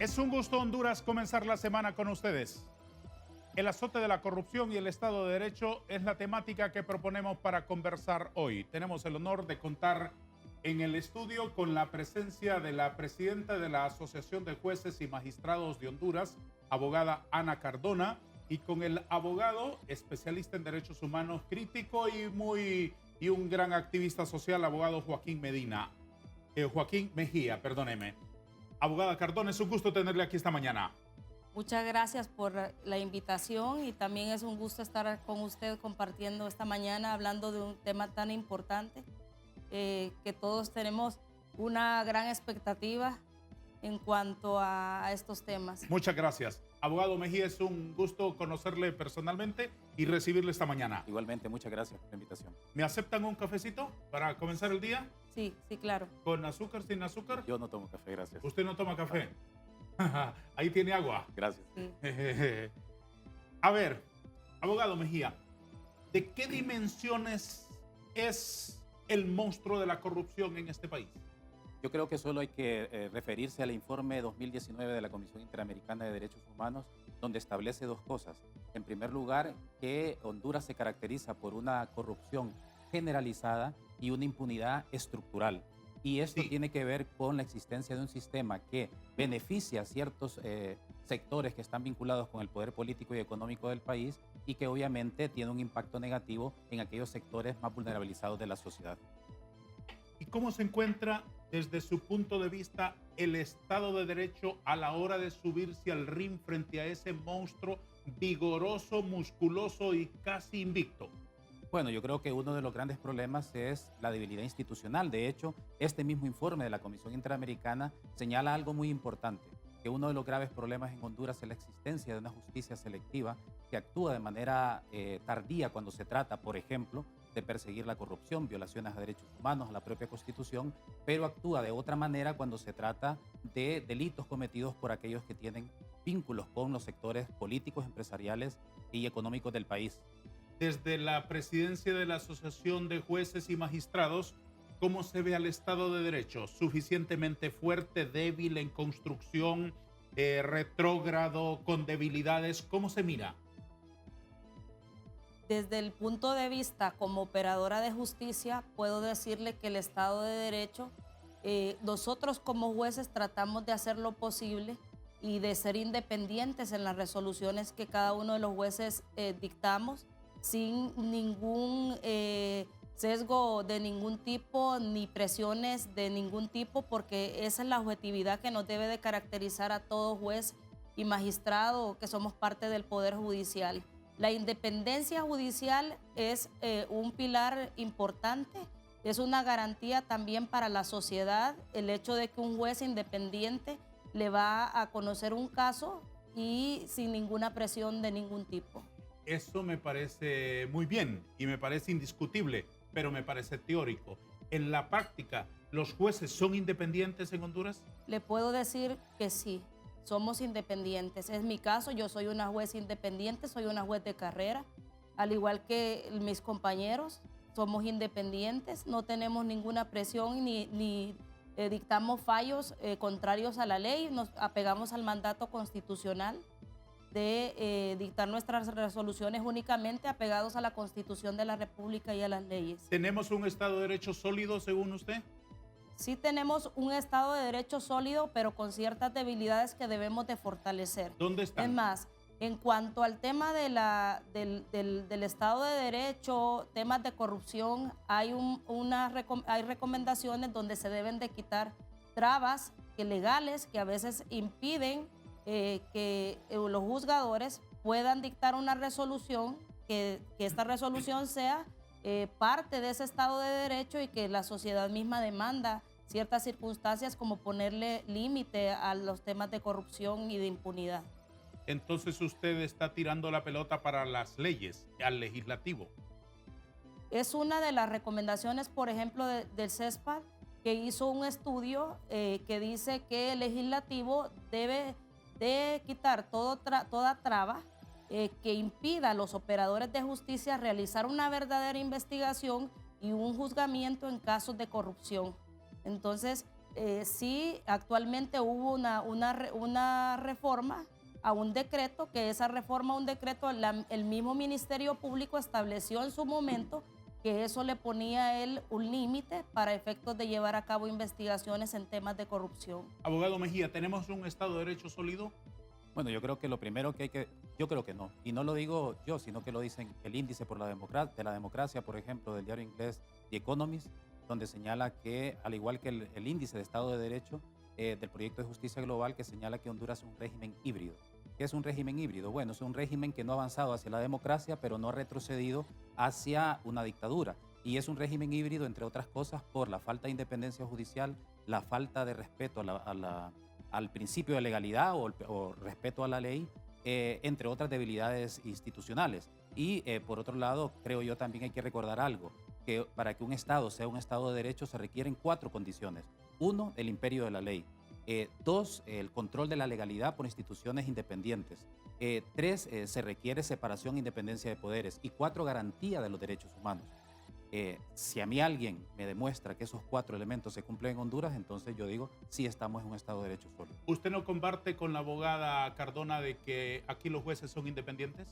Es un gusto, Honduras, comenzar la semana con ustedes. El azote de la corrupción y el Estado de Derecho es la temática que proponemos para conversar hoy. Tenemos el honor de contar en el estudio con la presencia de la presidenta de la Asociación de Jueces y Magistrados de Honduras, abogada Ana Cardona, y con el abogado especialista en derechos humanos, crítico y un gran activista social, abogado Joaquín Mejía, perdóneme. Abogada Cardona, es un gusto tenerle aquí esta mañana. Muchas gracias por la invitación y también es un gusto estar con usted compartiendo esta mañana hablando de un tema tan importante que todos tenemos una gran expectativa en cuanto a estos temas. Muchas gracias. Abogado Mejía, es un gusto conocerle personalmente y recibirle esta mañana. Igualmente, muchas gracias por la invitación. ¿Me aceptan un cafecito para comenzar el día? Sí, sí, claro. ¿Con azúcar, sin azúcar? Yo no tomo café, gracias. ¿Usted no toma café? Ahí tiene agua. Gracias. Sí. A ver, abogado Mejía, ¿de qué dimensiones es el monstruo de la corrupción en este país? Yo creo que solo hay que referirse al informe 2019 de la Comisión Interamericana de Derechos Humanos, donde establece dos cosas. En primer lugar, que Honduras se caracteriza por una corrupción generalizada y una impunidad estructural. Y esto tiene que ver con la existencia de un sistema que beneficia a ciertos sectores que están vinculados con el poder político y económico del país y que obviamente tiene un impacto negativo en aquellos sectores más vulnerabilizados de la sociedad. ¿Y cómo se encuentra desde su punto de vista el Estado de Derecho a la hora de subirse al ring frente a ese monstruo vigoroso, musculoso y casi invicto? Bueno, yo creo que uno de los grandes problemas es la debilidad institucional. De hecho, este mismo informe de la Comisión Interamericana señala algo muy importante, que uno de los graves problemas en Honduras es la existencia de una justicia selectiva que actúa de manera tardía cuando se trata, por ejemplo, de perseguir la corrupción, violaciones a derechos humanos, a la propia Constitución, pero actúa de otra manera cuando se trata de delitos cometidos por aquellos que tienen vínculos con los sectores políticos, empresariales y económicos del país. Desde la presidencia de la Asociación de Jueces y Magistrados, ¿cómo se ve al Estado de Derecho? ¿Suficientemente fuerte, débil, en construcción, retrógrado, con debilidades? ¿Cómo se mira? Desde el punto de vista como operadora de justicia, puedo decirle que el Estado de Derecho, nosotros como jueces tratamos de hacer lo posible y de ser independientes en las resoluciones que cada uno de los jueces dictamos, sin ningún sesgo de ningún tipo, ni presiones de ningún tipo, porque esa es la objetividad que nos debe de caracterizar a todo juez y magistrado que somos parte del Poder Judicial. La independencia judicial es un pilar importante, es una garantía también para la sociedad, el hecho de que un juez independiente le va a conocer un caso y sin ninguna presión de ningún tipo. Eso me parece muy bien y me parece indiscutible, pero me parece teórico. En la práctica, ¿los jueces son independientes en Honduras? Le puedo decir que sí, somos independientes. Es mi caso, yo soy una juez independiente, soy una juez de carrera, al igual que mis compañeros, somos independientes, no tenemos ninguna presión ni dictamos fallos contrarios a la ley, nos apegamos al mandato constitucional de dictar nuestras resoluciones únicamente apegados a la Constitución de la República y a las leyes. ¿Tenemos un Estado de Derecho sólido, según usted? Sí tenemos un Estado de Derecho sólido, pero con ciertas debilidades que debemos de fortalecer. ¿Dónde están? Es más, en cuanto al tema del Estado de Derecho, temas de corrupción, hay recomendaciones donde se deben de quitar trabas legales que a veces impiden que los juzgadores puedan dictar una resolución, que esta resolución sea parte de ese Estado de Derecho y que la sociedad misma demanda ciertas circunstancias como ponerle límite a los temas de corrupción y de impunidad. Entonces usted está tirando la pelota para las leyes, al legislativo. Es una de las recomendaciones, por ejemplo, del CESPAD, que hizo un estudio que dice que el legislativo debe de quitar toda traba que impida a los operadores de justicia realizar una verdadera investigación y un juzgamiento en casos de corrupción. Entonces, Sí, actualmente hubo una reforma a un decreto, que esa reforma a un decreto, el mismo Ministerio Público estableció en su momento que eso le ponía a él un límite para efectos de llevar a cabo investigaciones en temas de corrupción. Abogado Mejía, ¿tenemos un Estado de Derecho sólido? Bueno, yo creo que lo primero que hay que, yo creo que no, y no lo digo yo, sino que lo dicen el índice por de la democracia, por ejemplo, del diario inglés The Economist, donde señala que, al igual que el índice de Estado de Derecho del proyecto de justicia global, que señala que Honduras es un régimen híbrido. ¿Qué es un régimen híbrido? Bueno, es un régimen que no ha avanzado hacia la democracia, pero no ha retrocedido hacia una dictadura. Y es un régimen híbrido, entre otras cosas, por la falta de independencia judicial, la falta de respeto al principio de legalidad o respeto a la ley, entre otras debilidades institucionales. Y por otro lado, creo yo también hay que recordar algo, que para que un Estado sea un Estado de Derecho se requieren 4 condiciones. 1, el imperio de la ley. 2, el control de la legalidad por instituciones independientes. 3, se requiere separación e independencia de poderes. Y 4, garantía de los derechos humanos. Si a mí alguien me demuestra que esos 4 elementos se cumplen en Honduras, entonces yo digo, sí estamos en un Estado de Derecho sólido. ¿Usted no comparte con la abogada Cardona de que aquí los jueces son independientes?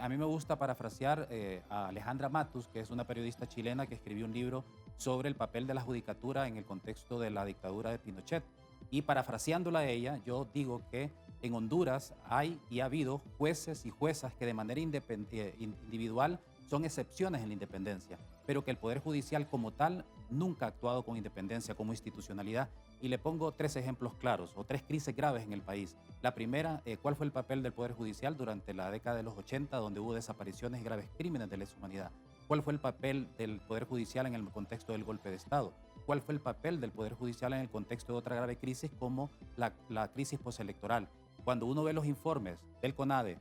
A mí me gusta parafrasear a Alejandra Matus, que es una periodista chilena que escribió un libro sobre el papel de la judicatura en el contexto de la dictadura de Pinochet. Y parafraseándola a ella, yo digo que en Honduras hay y ha habido jueces y juezas que de manera individual son excepciones en la independencia, pero que el Poder Judicial como tal nunca ha actuado con independencia, como institucionalidad. Y le pongo 3 ejemplos claros o 3 crisis graves en el país. La primera, ¿cuál fue el papel del Poder Judicial durante la década de los 80, donde hubo desapariciones y graves crímenes de lesa humanidad? ¿Cuál fue el papel del Poder Judicial en el contexto del golpe de Estado? ¿Cuál fue el papel del Poder Judicial en el contexto de otra grave crisis como la crisis postelectoral? Cuando uno ve los informes del CONADE,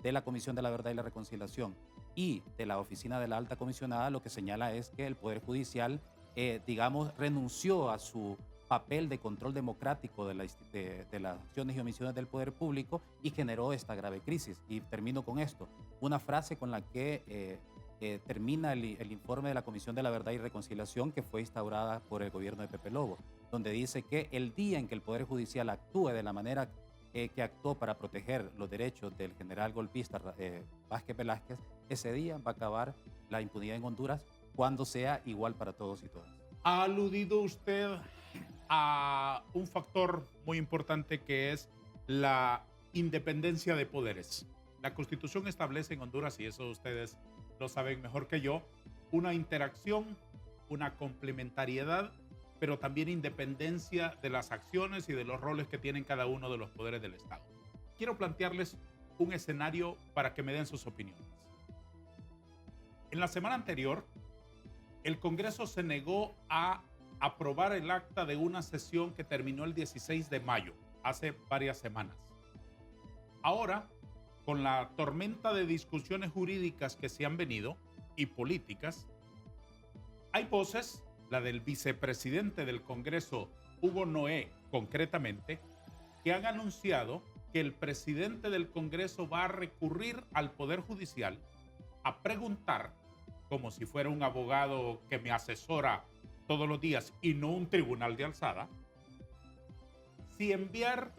de la Comisión de la Verdad y la Reconciliación y de la Oficina de la Alta Comisionada, lo que señala es que el Poder Judicial, renunció a su papel de control democrático de las acciones y omisiones del poder público y generó esta grave crisis. Y termino con esto, una frase con la que termina el informe de la Comisión de la Verdad y Reconciliación, que fue instaurada por el gobierno de Pepe Lobo, donde dice que el día en que el Poder Judicial actúe de la manera que actuó para proteger los derechos del general golpista Vázquez Velázquez, ese día va a acabar la impunidad en Honduras, cuando sea igual para todos y todas. Ha aludido usted a un factor muy importante, que es la independencia de poderes. La Constitución establece en Honduras, y eso ustedes lo saben mejor que yo, una interacción, una complementariedad, pero también independencia de las acciones y de los roles que tienen cada uno de los poderes del Estado. Quiero plantearles un escenario para que me den sus opiniones. En la semana anterior, el Congreso se negó a aprobar el acta de una sesión que terminó el 16 de mayo, hace varias semanas. Ahora, con la tormenta de discusiones jurídicas que se han venido y políticas, hay voces, la del vicepresidente del Congreso, Hugo Noé, concretamente, que han anunciado que el presidente del Congreso va a recurrir al Poder Judicial a preguntar, como si fuera un abogado que me asesora todos los días y no un tribunal de alzada, si enviar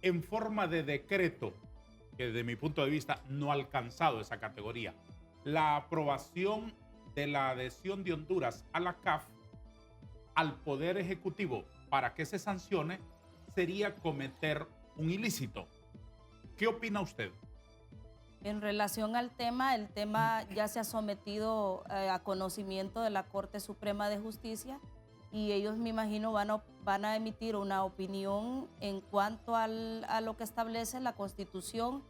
en forma de decreto, que desde mi punto de vista no ha alcanzado esa categoría, la aprobación de la adhesión de Honduras a la CAF al Poder Ejecutivo para que se sancione, sería cometer un ilícito. ¿Qué opina usted? En relación al tema, el tema ya se ha sometido a conocimiento de la Corte Suprema de Justicia y ellos, me imagino, van a emitir una opinión en cuanto a lo que establece la Constitución,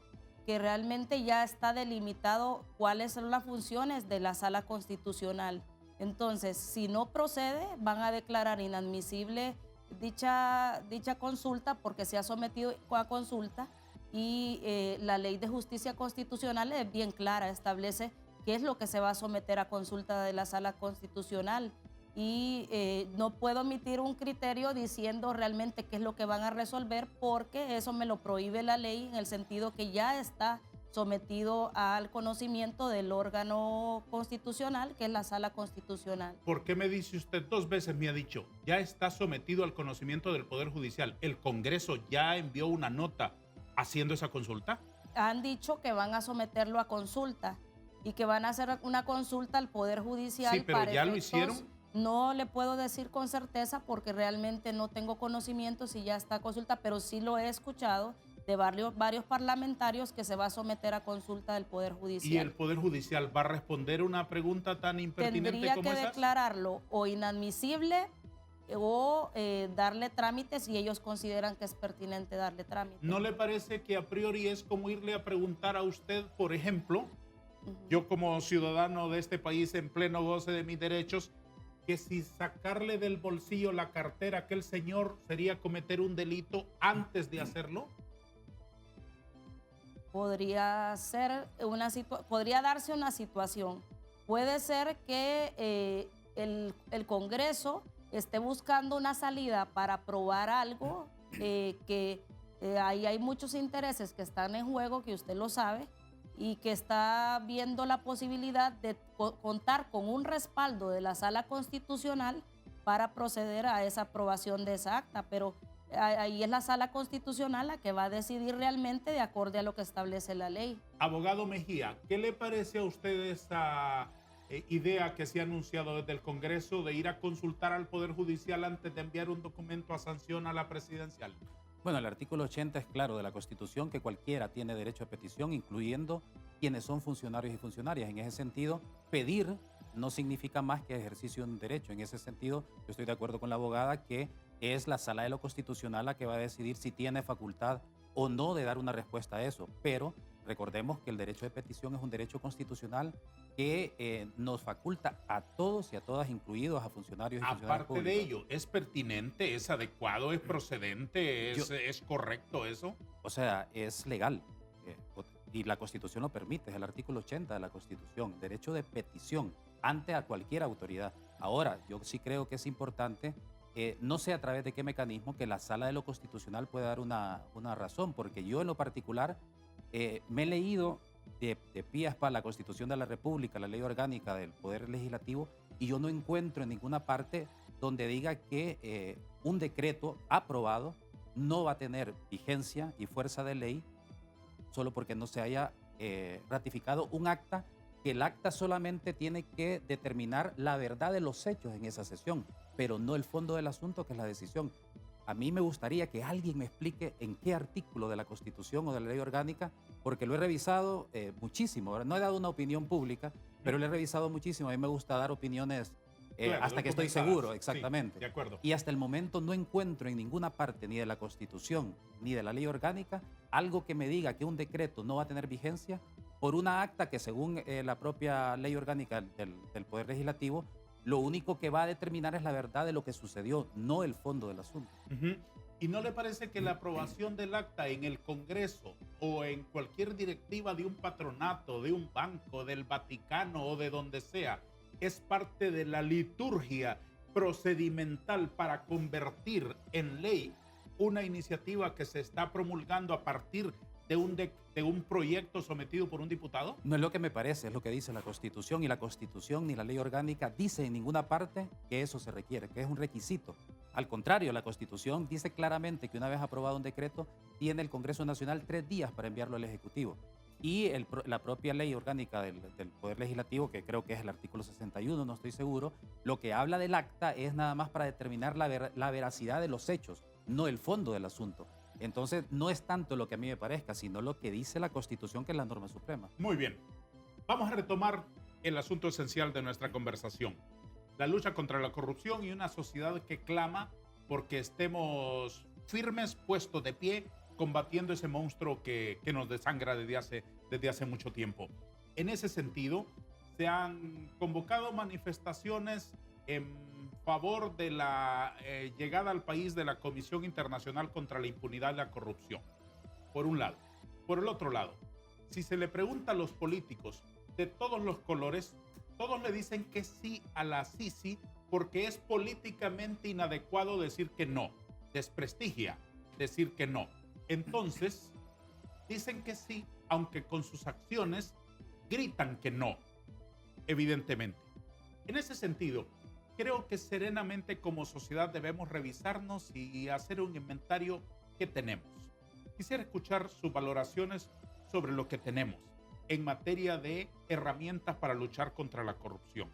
que realmente ya está delimitado cuáles son las funciones de la Sala Constitucional. Entonces, si no procede, van a declarar inadmisible dicha consulta, porque se ha sometido a consulta, y la Ley de Justicia Constitucional es bien clara, establece qué es lo que se va a someter a consulta de la Sala Constitucional. Y no puedo emitir un criterio diciendo realmente qué es lo que van a resolver, porque eso me lo prohíbe la ley, en el sentido que ya está sometido al conocimiento del órgano constitucional, que es la Sala Constitucional. ¿Por qué me dice usted 2 veces, me ha dicho, ya está sometido al conocimiento del Poder Judicial? ¿El Congreso ya envió una nota haciendo esa consulta? Han dicho que van a someterlo a consulta y que van a hacer una consulta al Poder Judicial. Sí, pero para ¿ya lo efectos, hicieron? no le puedo decir con certeza porque realmente no tengo conocimiento si ya está consulta, pero sí lo he escuchado de varios parlamentarios que se va a someter a consulta del Poder Judicial. ¿Y el Poder Judicial va a responder una pregunta tan impertinente Tendría como que esa? declararlo o inadmisible o darle trámite si ellos consideran que es pertinente darle trámite. ¿No le parece que a priori es como irle a preguntar a usted, por ejemplo, yo como ciudadano de este país en pleno goce de mis derechos, que si sacarle del bolsillo la cartera a aquel señor sería cometer un delito antes de hacerlo? Podría darse una situación. Puede ser que el Congreso esté buscando una salida para aprobar algo, ahí hay muchos intereses que están en juego, que usted lo sabe, y que está viendo la posibilidad de contar con un respaldo de la Sala Constitucional para proceder a esa aprobación de esa acta, pero ahí es la Sala Constitucional la que va a decidir realmente de acuerdo a lo que establece la ley. Abogado Mejía, ¿qué le parece a usted esa idea que se ha anunciado desde el Congreso de ir a consultar al Poder Judicial antes de enviar un documento a sanción a la presidencial? Bueno, el artículo 80 es claro de la Constitución que cualquiera tiene derecho a petición, incluyendo quienes son funcionarios y funcionarias. En ese sentido, pedir no significa más que ejercicio de un derecho. En ese sentido, yo estoy de acuerdo con la abogada que es la Sala de lo Constitucional la que va a decidir si tiene facultad o no de dar una respuesta a eso. Pero recordemos que el derecho de petición es un derecho constitucional que nos faculta a todos y a todas, incluidos a funcionarios y funcionarias Aparte de públicos. ello, ¿es pertinente, es adecuado, es procedente, es correcto eso? O sea, es legal y la Constitución lo permite, es el artículo 80 de la Constitución, derecho de petición ante a cualquier autoridad. Ahora, yo sí creo que es importante, no sé a través de qué mecanismo, que la Sala de lo Constitucional pueda dar una razón, porque yo en lo particular me he leído de pie a espalda la Constitución de la República, la Ley Orgánica del Poder Legislativo, y yo no encuentro en ninguna parte donde diga que un decreto aprobado no va a tener vigencia y fuerza de ley solo porque no se haya ratificado un acta, que el acta solamente tiene que determinar la verdad de los hechos en esa sesión, pero no el fondo del asunto, que es la decisión. A mí me gustaría que alguien me explique en qué artículo de la Constitución o de la Ley Orgánica, porque lo he revisado muchísimo. ¿Verdad? No he dado una opinión pública, pero lo he revisado muchísimo. A mí me gusta dar opiniones Claro, hasta que estoy seguro, exactamente. Sí, de acuerdo. Y hasta el momento no encuentro en ninguna parte, ni de la Constitución, ni de la Ley Orgánica, algo que me diga que un decreto no va a tener vigencia por una acta que, según la propia Ley Orgánica del Poder Legislativo, lo único que va a determinar es la verdad de lo que sucedió, no el fondo del asunto. ¿Y no le parece que la aprobación del acta en el Congreso o en cualquier directiva de un patronato, de un banco, del Vaticano o de donde sea, es parte de la liturgia procedimental para convertir en ley una iniciativa que se está promulgando a partir de un proyecto sometido por un diputado? No es lo que me parece, es lo que dice la Constitución, y la Constitución ni la Ley Orgánica dice en ninguna parte que eso se requiere, que es un requisito. Al contrario, la Constitución dice claramente que una vez aprobado un decreto, tiene el Congreso Nacional 3 días para enviarlo al Ejecutivo. Y la propia Ley Orgánica del Poder Legislativo, que creo que es el artículo 61, no estoy seguro, lo que habla del acta es nada más para determinar la veracidad de los hechos, no el fondo del asunto. Entonces, no es tanto lo que a mí me parezca, sino lo que dice la Constitución, que es la norma suprema. Muy bien. Vamos a retomar el asunto esencial de nuestra conversación. La lucha contra la corrupción y una sociedad que clama porque estemos firmes, puestos de pie, combatiendo ese monstruo que nos desangra desde hace mucho tiempo. En ese sentido, se han convocado manifestaciones en favor de la llegada al país de la Comisión Internacional contra la Impunidad y la Corrupción, por un lado. Por el otro lado, si se le pregunta a los políticos de todos los colores, todos le dicen que sí a la Sisi porque es políticamente inadecuado decir que no, desprestigia decir que no. Entonces, dicen que sí, aunque con sus acciones gritan que no, evidentemente. En ese sentido, creo que serenamente como sociedad debemos revisarnos y hacer un inventario que tenemos. Quisiera escuchar sus valoraciones sobre lo que tenemos en materia de herramientas para luchar contra la corrupción.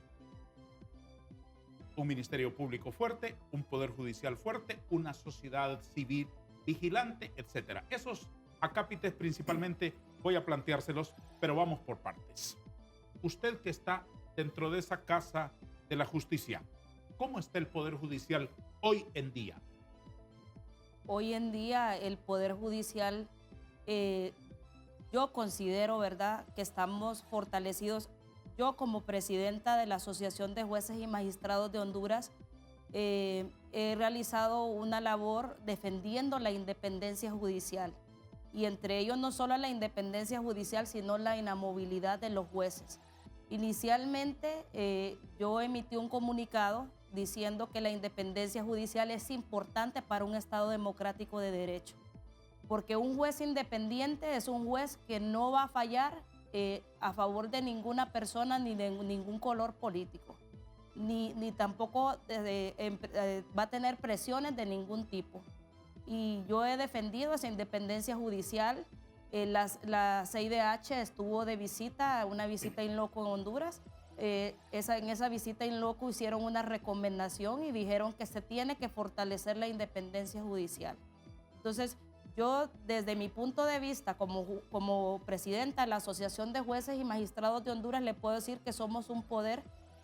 Un ministerio público fuerte, un poder judicial fuerte, una sociedad civil vigilante, etc. Esos acápites principalmente voy a planteárselos, pero vamos por partes. Usted que está dentro de esa casa de la justicia, ¿cómo está el Poder Judicial hoy en día? Hoy en día el Poder Judicial, yo considero, ¿verdad?, que estamos fortalecidos. Yo como presidenta de la Asociación de Jueces y Magistrados de Honduras, he realizado una labor defendiendo la independencia judicial. Y entre ellos no solo la independencia judicial, sino la inamovilidad de los jueces. Inicialmente yo emití un comunicado diciendo que la independencia judicial es importante para un Estado democrático de derecho, porque un juez independiente es un juez que no va a fallar a favor de ninguna persona ni de ningún color político, ni tampoco va a tener presiones de ningún tipo. Y yo he defendido esa independencia judicial. La CIDH estuvo de visita, una visita in loco en Honduras. En esa visita in loco hicieron una recomendación y dijeron que se tiene que fortalecer la independencia judicial. Entonces, yo desde mi punto de vista como presidenta de la Asociación de Jueces y Magistrados de Honduras le puedo decir que somos un poder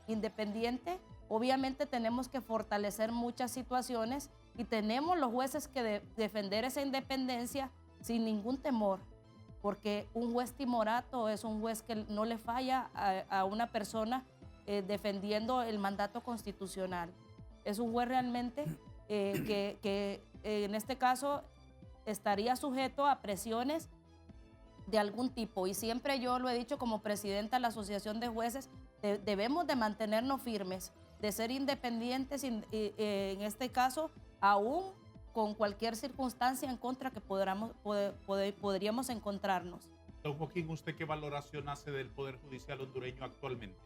independiente. Obviamente tenemos que fortalecer muchas situaciones y tenemos los jueces que defender esa independencia sin ningún temor, porque un juez timorato es un juez que no le falla a una persona defendiendo el mandato constitucional. Es un juez realmente que en este caso estaría sujeto a presiones de algún tipo. Y siempre yo lo he dicho como presidenta de la Asociación de Jueces, debemos de mantenernos firmes, de ser independientes en este caso, aún con cualquier circunstancia en contra que podríamos encontrarnos. Don Joaquín, ¿usted qué valoración hace del Poder Judicial hondureño actualmente?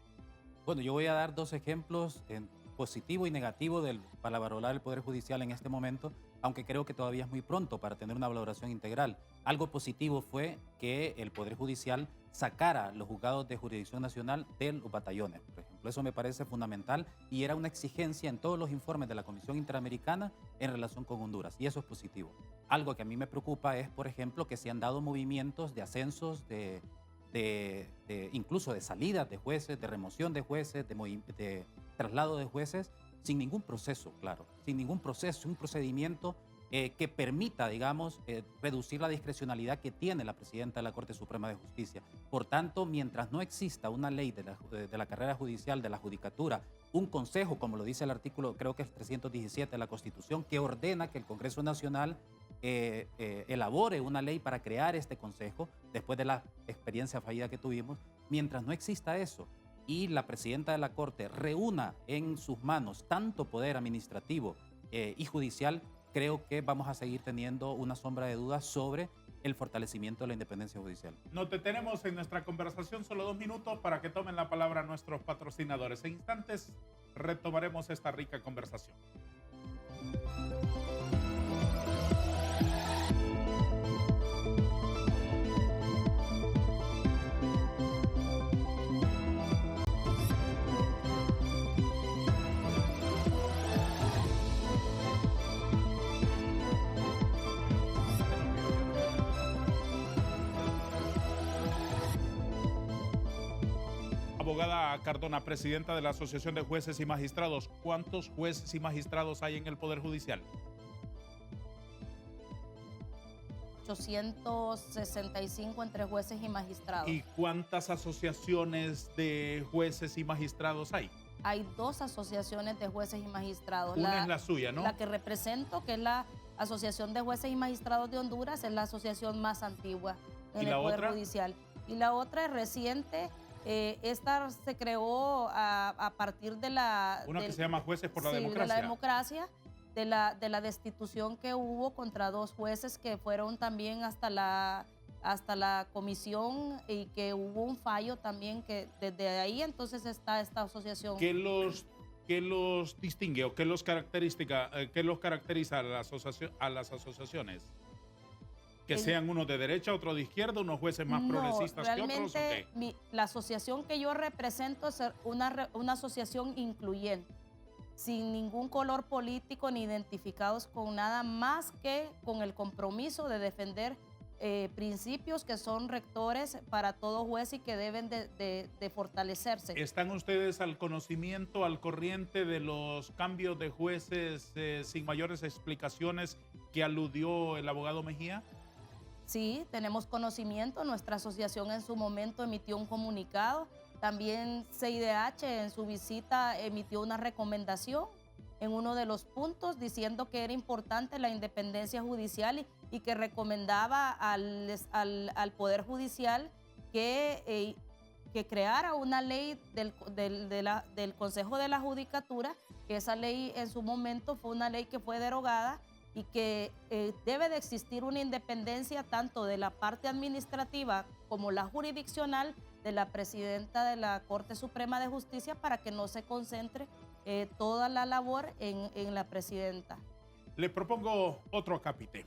Bueno, yo voy a dar dos ejemplos en positivo y negativo para valorar el Poder Judicial en este momento, aunque creo que todavía es muy pronto para tener una valoración integral. Algo positivo fue que el Poder Judicial sacara los juzgados de jurisdicción nacional de los batallones, por ejemplo. Eso me parece fundamental y era una exigencia en todos los informes de la Comisión Interamericana en relación con Honduras, y eso es positivo. Algo que a mí me preocupa es, por ejemplo, que se han dado movimientos de ascensos, incluso de salidas de jueces, de remoción de jueces, de traslado de jueces, sin ningún proceso, claro, sin ningún proceso, un procedimiento que permita, digamos, reducir la discrecionalidad que tiene la presidenta de la Corte Suprema de Justicia. Por tanto, mientras no exista una ley de la carrera judicial, de la judicatura, un consejo, como lo dice el artículo, creo que es 317 de la Constitución, que ordena que el Congreso Nacional elabore una ley para crear este consejo, después de la experiencia fallida que tuvimos, mientras no exista eso y la presidenta de la Corte reúna en sus manos tanto poder administrativo y judicial, creo que vamos a seguir teniendo una sombra de dudas sobre el fortalecimiento de la independencia judicial. Nos detenemos en nuestra conversación solo 2 minutos para que tomen la palabra nuestros patrocinadores. En instantes retomaremos esta rica conversación. Abogada Cardona, presidenta de la Asociación de Jueces y Magistrados, ¿cuántos jueces y magistrados hay en el Poder Judicial? 865 entre jueces y magistrados. ¿Y cuántas asociaciones de jueces y magistrados hay? Hay 2 asociaciones de jueces y magistrados. Una es la suya, ¿no? La que represento, que es la Asociación de Jueces y Magistrados de Honduras, es la asociación más antigua en el Poder Judicial. Y la otra es reciente. Esta se creó a partir de la... Una que se llama Jueces por la Democracia. De la democracia, de la destitución que hubo contra 2 jueces que fueron también hasta hasta la comisión y que hubo un fallo también que desde ahí entonces está esta asociación. ¿Qué los distingue o qué los caracteriza a las asociaciones? ¿Que sean unos de derecha, otros de izquierda, unos jueces más progresistas que otros? Realmente la asociación que yo represento es una asociación incluyente, sin ningún color político ni identificados con nada más que con el compromiso de defender principios que son rectores para todo juez y que deben de fortalecerse. ¿Están ustedes al conocimiento, al corriente de los cambios de jueces sin mayores explicaciones que aludió el abogado Mejía? Sí, tenemos conocimiento. Nuestra asociación en su momento emitió un comunicado. También CIDH en su visita emitió una recomendación en uno de los puntos diciendo que era importante la independencia judicial y que recomendaba al Poder Judicial que creara una ley del Consejo de la Judicatura, que esa ley en su momento fue una ley que fue derogada y que debe de existir una independencia tanto de la parte administrativa como la jurisdiccional de la presidenta de la Corte Suprema de Justicia para que no se concentre toda la labor en la presidenta. Le propongo otro acápite.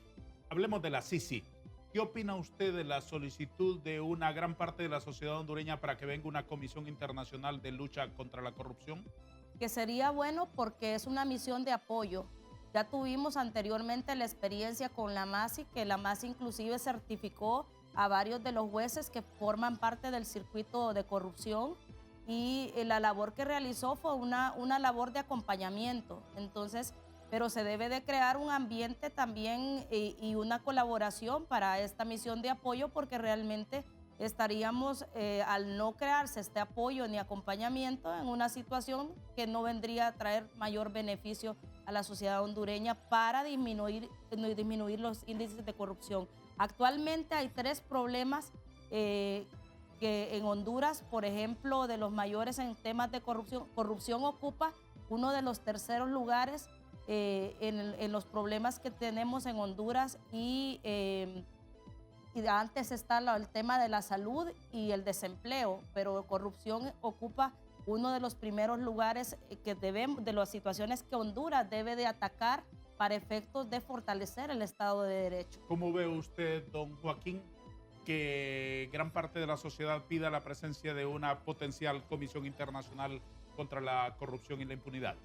Hablemos de la Sisi. ¿Qué opina usted de la solicitud de una gran parte de la sociedad hondureña para que venga una comisión internacional de lucha contra la corrupción? Que sería bueno porque es una misión de apoyo. Ya tuvimos anteriormente la experiencia con la MASI, que la MASI inclusive certificó a varios de los jueces que forman parte del circuito de corrupción y la labor que realizó fue una labor de acompañamiento. Entonces, pero se debe de crear un ambiente también y una colaboración para esta misión de apoyo porque realmente estaríamos, al no crearse este apoyo ni acompañamiento, en una situación que no vendría a traer mayor beneficio a la sociedad hondureña para disminuir los índices de corrupción. Actualmente hay 3 problemas que en Honduras, por ejemplo, de los mayores en temas de corrupción. Corrupción ocupa uno de los terceros lugares en los problemas que tenemos en Honduras y antes está el tema de la salud y el desempleo, pero corrupción ocupa uno de los primeros lugares de las situaciones que Honduras debe de atacar para efectos de fortalecer el Estado de Derecho. ¿Cómo ve usted, don Joaquín, que gran parte de la sociedad pida la presencia de una potencial comisión internacional contra la corrupción y la impunidad?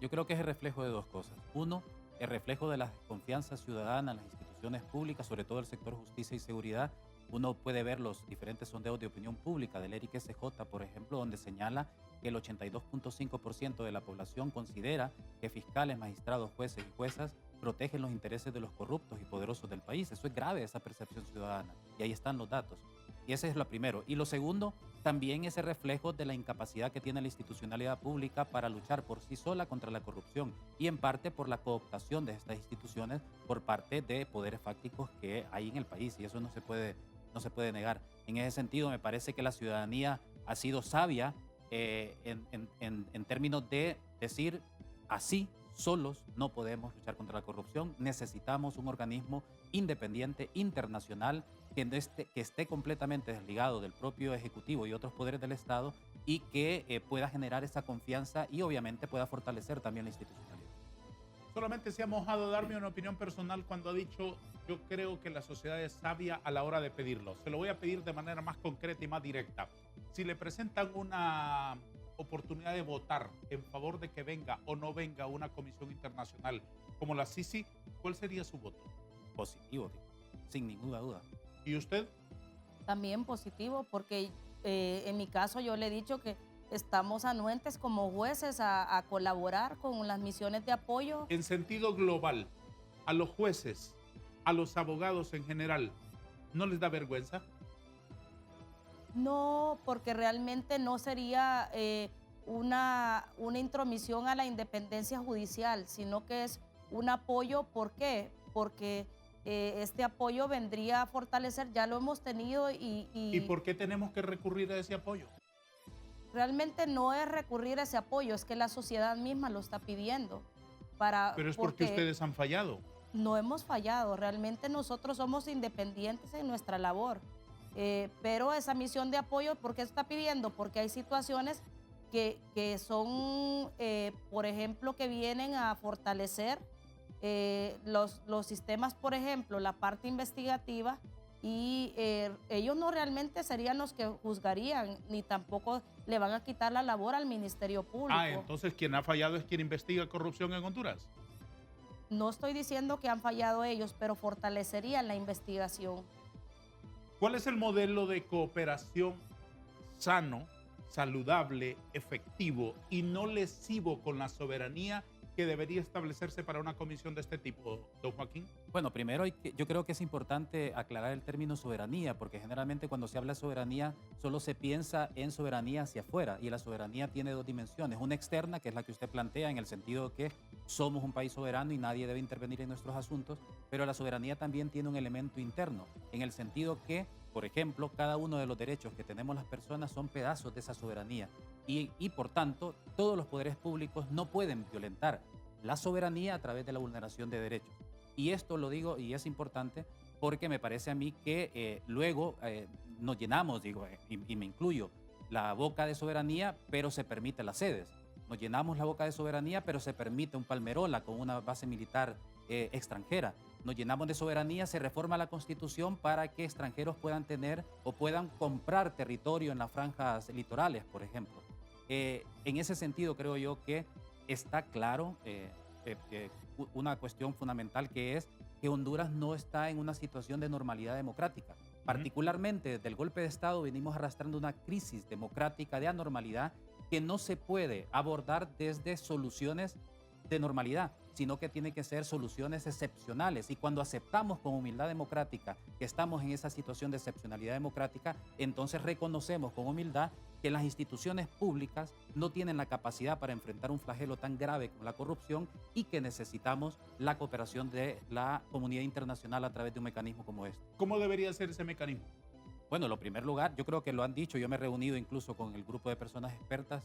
Yo creo que es el reflejo de 2 cosas. Uno, el reflejo de la desconfianza ciudadana en las instituciones públicas, sobre todo el sector justicia y seguridad. Uno puede ver los diferentes sondeos de opinión pública del ERIC SJ, por ejemplo, donde señala que el 82.5% de la población considera que fiscales, magistrados, jueces y juezas protegen los intereses de los corruptos y poderosos del país. Eso es grave, esa percepción ciudadana. Y ahí están los datos. Y ese es lo primero. Y lo segundo, también ese reflejo de la incapacidad que tiene la institucionalidad pública para luchar por sí sola contra la corrupción y en parte por la cooptación de estas instituciones por parte de poderes fácticos que hay en el país, y eso no se puede negar. En ese sentido, me parece que la ciudadanía ha sido sabia en términos de decir, así solos no podemos luchar contra la corrupción, necesitamos un organismo independiente, internacional, que esté completamente desligado del propio Ejecutivo y otros poderes del Estado y que pueda generar esa confianza y obviamente pueda fortalecer también la institucionalidad. Solamente se ha mojado a darme una opinión personal cuando ha dicho, yo creo que la sociedad es sabia a la hora de pedirlo. Se lo voy a pedir de manera más concreta y más directa. Si le presentan una oportunidad de votar en favor de que venga o no venga una comisión internacional como la Sisi, ¿cuál sería su voto? Positivo, sin ninguna duda. ¿Y usted? También positivo, porque en mi caso yo le he dicho que estamos anuentes como jueces a colaborar con las misiones de apoyo. En sentido global, a los jueces, a los abogados en general, ¿no les da vergüenza? No, porque realmente no sería una intromisión a la independencia judicial, sino que es un apoyo. ¿Por qué? Porque este apoyo vendría a fortalecer, ya lo hemos tenido ¿Y por qué tenemos que recurrir a ese apoyo? Realmente no es recurrir a ese apoyo, es que la sociedad misma lo está pidiendo. Pero es porque ustedes han fallado. No hemos fallado, realmente nosotros somos independientes en nuestra labor, pero esa misión de apoyo, ¿por qué está pidiendo? Porque hay situaciones que son, por ejemplo, que vienen a fortalecer los sistemas, por ejemplo, la parte investigativa, y ellos no realmente serían los que juzgarían, ni tampoco le van a quitar la labor al Ministerio Público. Ah, entonces quien ha fallado es quien investiga corrupción en Honduras. No estoy diciendo que han fallado ellos, pero fortalecerían la investigación. ¿Cuál es el modelo de cooperación sano, saludable, efectivo y no lesivo con la soberanía que debería establecerse para una comisión de este tipo, don Joaquín? Bueno, primero yo creo que es importante aclarar el término soberanía, porque generalmente cuando se habla de soberanía solo se piensa en soberanía hacia afuera, y la soberanía tiene dos dimensiones: una externa, que es la que usted plantea en el sentido de que somos un país soberano y nadie debe intervenir en nuestros asuntos, pero la soberanía también tiene un elemento interno, en el sentido que, por ejemplo, cada uno de los derechos que tenemos las personas son pedazos de esa soberanía, y por tanto todos los poderes públicos no pueden violentar la soberanía a través de la vulneración de derechos. Y esto lo digo y es importante porque me parece a mí que luego nos llenamos, y me incluyo, la boca de soberanía, pero se permite las sedes. Nos llenamos la boca de soberanía, pero se permite un Palmerola con una base militar extranjera. Nos llenamos de soberanía, se reforma la Constitución para que extranjeros puedan tener o puedan comprar territorio en las franjas litorales, por ejemplo. En ese sentido, creo yo que está claro una cuestión fundamental, que es que Honduras no está en una situación de normalidad democrática. Particularmente desde el golpe de Estado venimos arrastrando una crisis democrática de anormalidad que no se puede abordar desde soluciones de normalidad, sino que tiene que ser soluciones excepcionales. Y cuando aceptamos con humildad democrática que estamos en esa situación de excepcionalidad democrática, entonces reconocemos con humildad que las instituciones públicas no tienen la capacidad para enfrentar un flagelo tan grave como la corrupción, y que necesitamos la cooperación de la comunidad internacional a través de un mecanismo como este. ¿Cómo debería ser ese mecanismo? Bueno, en primer lugar, yo creo que lo han dicho, yo me he reunido incluso con el grupo de personas expertas,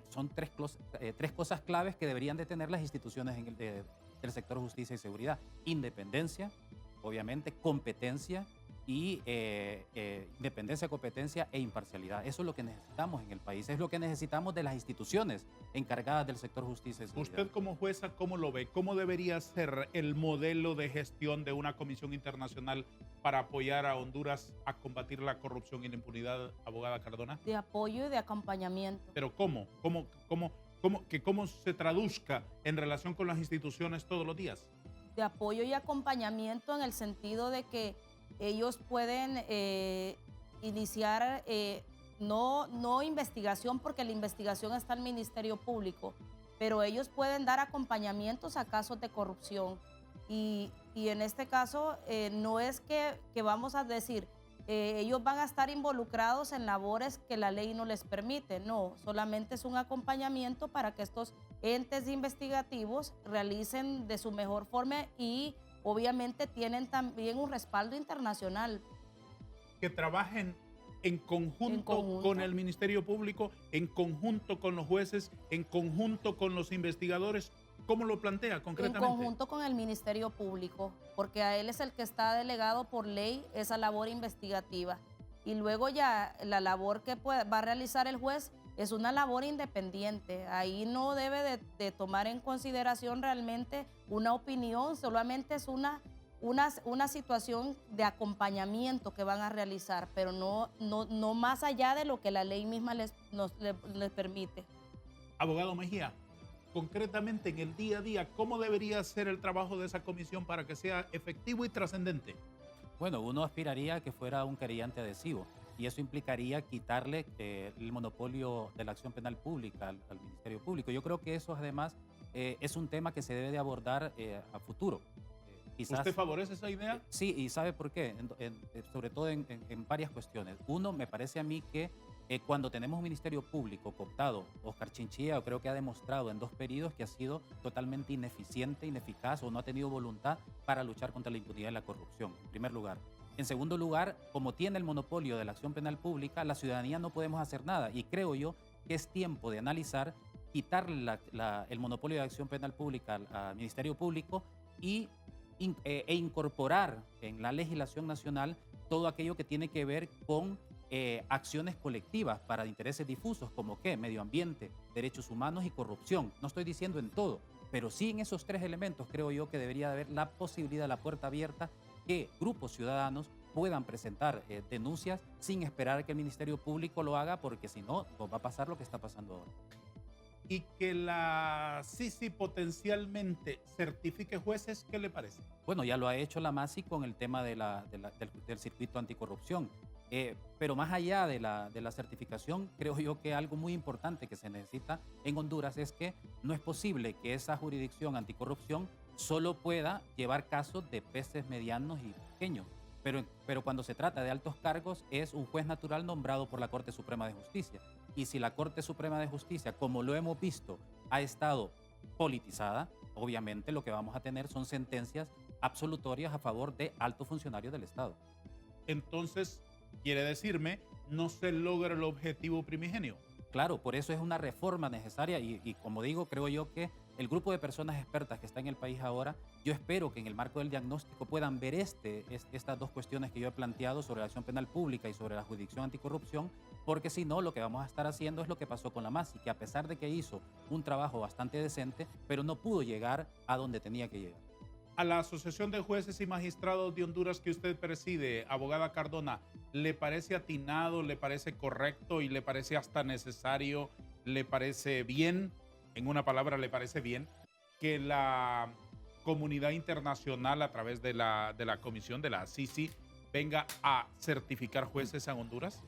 son tres cosas claves que deberían de tener las instituciones del sector justicia y seguridad: independencia, obviamente, competencia, y independencia, competencia e imparcialidad. Eso es lo que necesitamos en el país, es lo que necesitamos de las instituciones encargadas del sector justicia y seguridad. Usted como jueza, ¿cómo lo ve? ¿Cómo debería ser el modelo de gestión de una comisión internacional para apoyar a Honduras a combatir la corrupción y la impunidad, abogada Cardona? De apoyo y de acompañamiento. Pero ¿cómo? ¿Cómo se traduzca en relación con las instituciones todos los días? De apoyo y acompañamiento en el sentido de que ellos pueden iniciar, no investigación, porque la investigación está en el Ministerio Público, pero ellos pueden dar acompañamientos a casos de corrupción. Y en este caso no es que vamos a decir, ellos van a estar involucrados en labores que la ley no les permite. No, solamente es un acompañamiento para que estos entes investigativos realicen de su mejor forma, y obviamente tienen también un respaldo internacional. Que trabajen en conjunto con el Ministerio Público, en conjunto con los jueces, en conjunto con los investigadores. ¿Cómo lo plantea concretamente? En conjunto con el Ministerio Público, porque a él es el que está delegado por ley esa labor investigativa. Y luego ya la labor que va a realizar el juez es una labor independiente. Ahí no debe de tomar en consideración realmente una opinión, solamente es una situación de acompañamiento que van a realizar, pero no más allá de lo que la ley misma les permite. Abogado Mejía, concretamente en el día a día, ¿cómo debería ser el trabajo de esa comisión para que sea efectivo y trascendente? Bueno, uno aspiraría a que fuera un querellante adhesivo, y eso implicaría quitarle el monopolio de la acción penal pública al Ministerio Público. Yo creo que eso además es un tema que se debe de abordar a futuro. ¿Usted favorece esa idea? Sí, y ¿sabe por qué? Sobre todo en varias cuestiones. Uno, me parece a mí que cuando tenemos un Ministerio Público cooptado, Oscar Chinchilla creo que ha demostrado en 2 periodos que ha sido totalmente ineficiente, ineficaz, o no ha tenido voluntad para luchar contra la impunidad y la corrupción, en primer lugar. En segundo lugar, como tiene el monopolio de la acción penal pública, la ciudadanía no podemos hacer nada, y creo yo que es tiempo de analizar quitarle el monopolio de acción penal pública al Ministerio Público y e incorporar en la legislación nacional todo aquello que tiene que ver con acciones colectivas para intereses difusos como ¿qué? Medio ambiente, derechos humanos y corrupción. No estoy diciendo en todo, pero sí en esos tres elementos creo yo que debería haber la posibilidad, la puerta abierta, que grupos ciudadanos puedan presentar denuncias sin esperar que el Ministerio Público lo haga, porque si no, nos va a pasar lo que está pasando ahora. Y que la CICI potencialmente certifique jueces, ¿qué le parece? Bueno, ya lo ha hecho la MASI con el tema del circuito anticorrupción. Pero más allá de la certificación, creo yo que algo muy importante que se necesita en Honduras es que no es posible que esa jurisdicción anticorrupción solo pueda llevar casos de peces medianos y pequeños. Pero cuando se trata de altos cargos es un juez natural nombrado por la Corte Suprema de Justicia. Y si la Corte Suprema de Justicia, como lo hemos visto, ha estado politizada, obviamente lo que vamos a tener son sentencias absolutorias a favor de altos funcionarios del Estado. Entonces, quiere decirme, no se logra el objetivo primigenio. Claro, por eso es una reforma necesaria y como digo, creo yo que el grupo de personas expertas que está en el país ahora, yo espero que en el marco del diagnóstico puedan ver estas dos cuestiones que yo he planteado sobre la acción penal pública y sobre la jurisdicción anticorrupción, porque si no, lo que vamos a estar haciendo es lo que pasó con la MASI, que a pesar de que hizo un trabajo bastante decente, pero no pudo llegar a donde tenía que llegar. A la Asociación de Jueces y Magistrados de Honduras que usted preside, abogada Cardona, ¿le parece atinado, le parece correcto y le parece hasta necesario, le parece bien, en una palabra, le parece bien, que la comunidad internacional a través de la comisión de la CICI venga a certificar jueces en Honduras?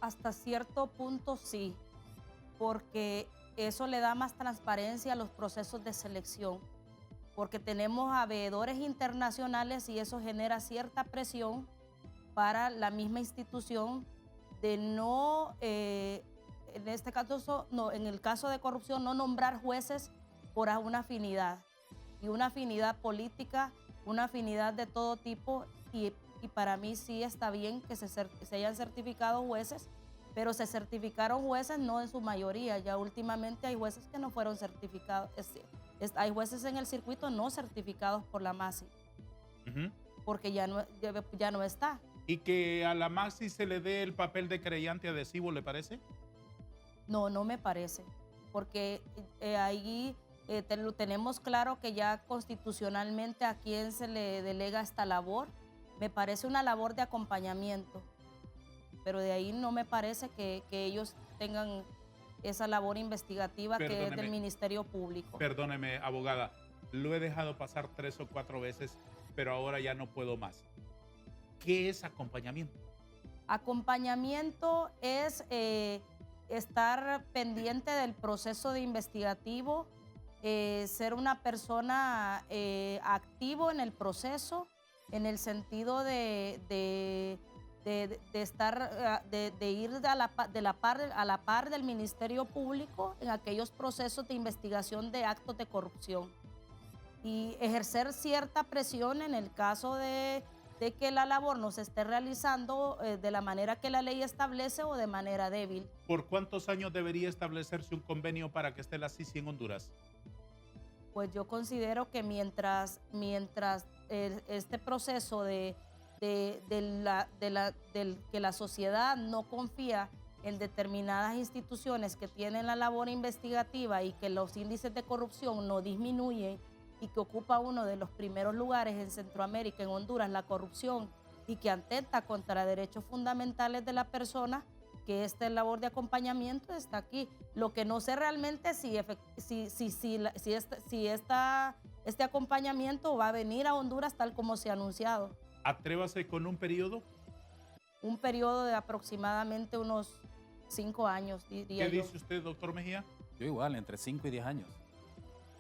Hasta cierto punto sí, porque eso le da más transparencia a los procesos de selección, porque tenemos a veedores internacionales y eso genera cierta presión para la misma institución de no, en este caso, no, en el caso de corrupción, no nombrar jueces por una afinidad, y una afinidad política, una afinidad de todo tipo, y para mí sí está bien que se hayan certificado jueces, pero se certificaron jueces no en su mayoría, ya últimamente hay jueces que no fueron certificados, hay jueces en el circuito no certificados por la MASI, porque ya no está. ¿Y que a la MASI se le dé el papel de creyente adhesivo, le parece? No, no me parece, porque ahí tenemos claro que ya constitucionalmente a quién se le delega esta labor. Me parece una labor de acompañamiento, pero de ahí no me parece que ellos tengan esa labor investigativa que es del Ministerio Público. Perdóneme, abogada, lo he dejado pasar 3 o 4 veces, pero ahora ya no puedo más. ¿Qué es acompañamiento? Acompañamiento es estar pendiente del proceso de investigativo, ser una persona activo en el proceso, en el sentido de estar, de ir a la par del Ministerio Público en aquellos procesos de investigación de actos de corrupción y ejercer cierta presión en el caso de que la labor no se esté realizando de la manera que la ley establece o de manera débil. ¿Por cuántos años debería establecerse un convenio para que esté la CICI en Honduras? Pues yo considero que mientras este proceso de que la sociedad no confía en determinadas instituciones que tienen la labor investigativa y que los índices de corrupción no disminuyen y que ocupa uno de los primeros lugares en Centroamérica, en Honduras, la corrupción, y que atenta contra derechos fundamentales de la persona, que esta labor de acompañamiento está aquí. Lo que no sé realmente es si este acompañamiento va a venir a Honduras tal como se ha anunciado. Atrévase con un periodo. Un periodo de aproximadamente unos 5 años, diría yo. ¿Qué dice usted, doctor Mejía? Yo igual, entre 5 y 10 años.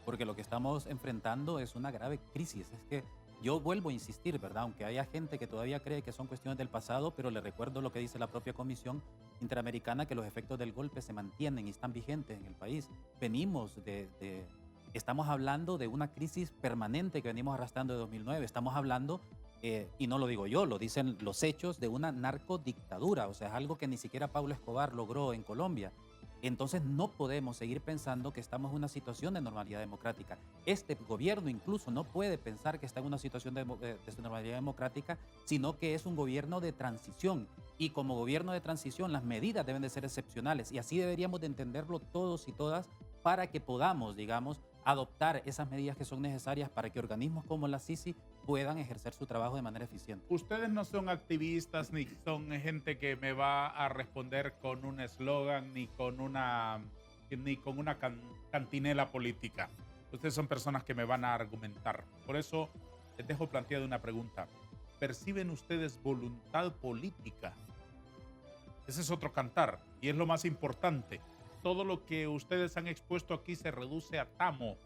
Porque lo que estamos enfrentando es una grave crisis. Es que yo vuelvo a insistir, ¿verdad? Aunque haya gente que todavía cree que son cuestiones del pasado, pero le recuerdo lo que dice la propia Comisión Interamericana, que los efectos del golpe se mantienen y están vigentes en el país. Estamos hablando de una crisis permanente que venimos arrastrando de 2009. Estamos hablando, y no lo digo yo, lo dicen los hechos, de una narcodictadura. O sea, es algo que ni siquiera Pablo Escobar logró en Colombia. Entonces no podemos seguir pensando que estamos en una situación de normalidad democrática. Este gobierno incluso no puede pensar que está en una situación de normalidad democrática, sino que es un gobierno de transición. Y como gobierno de transición, las medidas deben de ser excepcionales. Y así deberíamos de entenderlo todos y todas para que podamos, digamos, adoptar esas medidas que son necesarias para que organismos como la CICI puedan ejercer su trabajo de manera eficiente. Ustedes no son activistas ni son gente que me va a responder con un eslogan ni con una cantinela política. Ustedes son personas que me van a argumentar. Por eso les dejo planteada una pregunta. ¿Perciben ustedes voluntad política? Ese es otro cantar y es lo más importante. Todo lo que ustedes han expuesto aquí se reduce a tamo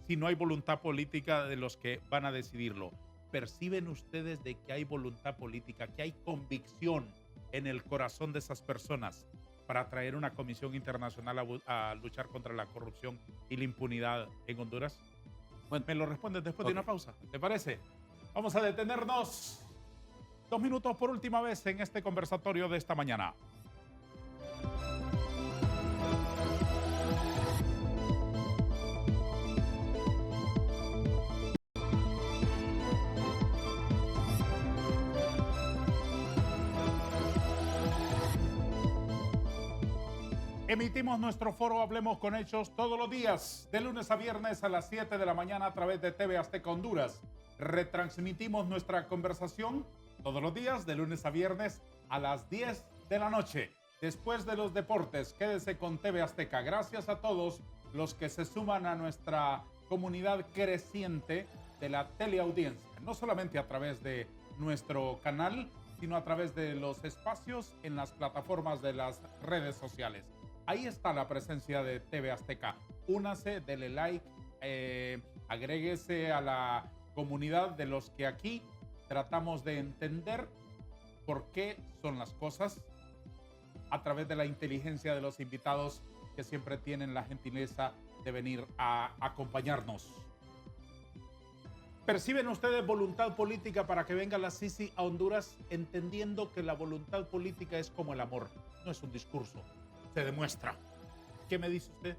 si no hay voluntad política de los que van a decidirlo. ¿Perciben ustedes de que hay voluntad política, que hay convicción en el corazón de esas personas para traer una comisión internacional a luchar contra la corrupción y la impunidad en Honduras? Bueno, me lo respondes después de una pausa, ¿te parece? Vamos a detenernos 2 minutos por última vez en este conversatorio de esta mañana. Emitimos nuestro foro Hablemos con Hechos todos los días, de lunes a viernes a las 7 de la mañana a través de TV Azteca Honduras. Retransmitimos nuestra conversación todos los días, de lunes a viernes a las 10 de la noche. Después de los deportes, quédese con TV Azteca. Gracias a todos los que se suman a nuestra comunidad creciente de la teleaudiencia, no solamente a través de nuestro canal, sino a través de los espacios en las plataformas de las redes sociales. Ahí está la presencia de TV Azteca. Únase, dele like, agréguese a la comunidad de los que aquí tratamos de entender por qué son las cosas a través de la inteligencia de los invitados que siempre tienen la gentileza de venir a acompañarnos. ¿Perciben ustedes voluntad política para que venga la CICI a Honduras, entendiendo que la voluntad política es como el amor, no es un discurso? Se demuestra. ¿Qué me dice usted?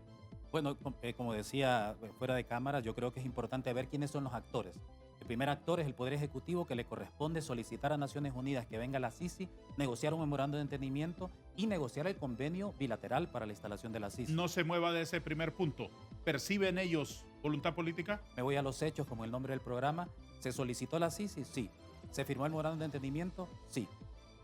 Bueno, como decía fuera de cámara, yo creo que es importante ver quiénes son los actores. El primer actor es el Poder Ejecutivo, que le corresponde solicitar a Naciones Unidas que venga la CICI, negociar un memorando de entendimiento y negociar el convenio bilateral para la instalación de la CICI. No se mueva de ese primer punto. ¿Perciben ellos voluntad política? Me voy a los hechos, como el nombre del programa. ¿Se solicitó la CICI? Sí. ¿Se firmó el memorando de entendimiento? Sí.